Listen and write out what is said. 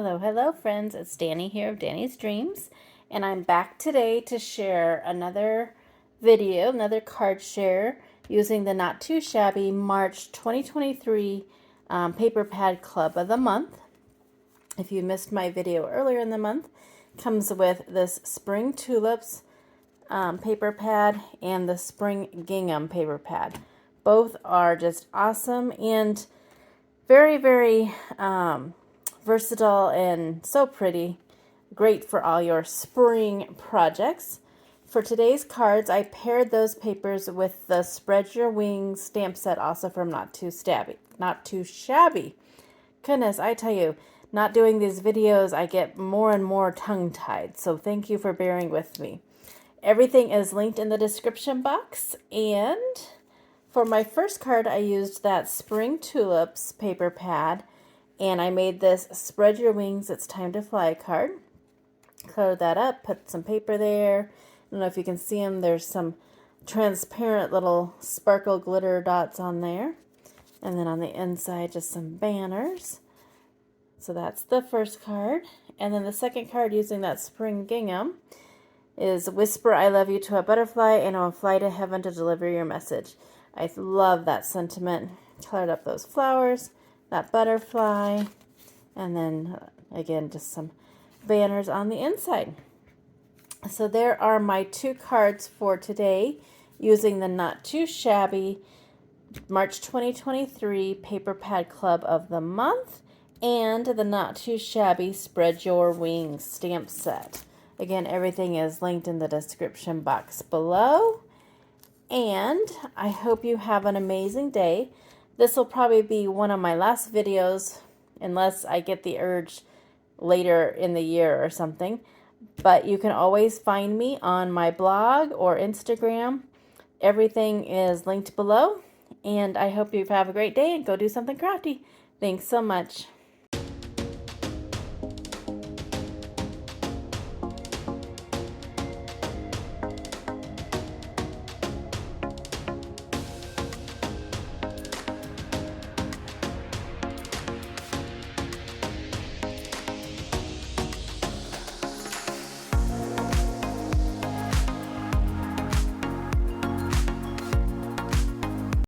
Hello friends, it's Danny here of Danny's Dreams, and I'm back today to share another video, another card share using the Not Too Shabby March 2023 Paper Pad Club of the Month. If you missed my video earlier in the month, it comes with this Spring Tulips paper pad and the Spring Gingham paper pad. Both are just awesome and very versatile and so pretty. Great for all your spring projects. For today's cards, I paired those papers with the Spread Your Wings stamp set, also from Not Too Shabby. Goodness, I tell you, not doing these videos, I get more and more tongue-tied, so thank you for bearing with me. Everything is linked in the description box, and for my first card, I used that Spring Tulips paper pad, and I made this Spread Your Wings, It's Time to Fly card. Colored that up, put some paper there. I don't know if you can see them. There's some transparent little sparkle glitter dots on there. And then on the inside, just some banners. So that's the first card. And then the second card, using that Spring Gingham, is Whisper I Love You to a Butterfly and it will fly to heaven to deliver your message. I love that sentiment. Colored up those flowers, that butterfly, and then again just some banners on the inside. So there are my two cards for today using the Not Too Shabby March 2023 Paper Pad Club of the Month and the Not Too Shabby Spread Your Wings stamp set. Again, everything is linked in the description box below. And I hope you have an amazing day. This will probably be one of my last videos, unless I get the urge later in the year or something. But you can always find me on my blog or Instagram. Everything is linked below. And I hope you have a great day and go do something crafty. Thanks so much.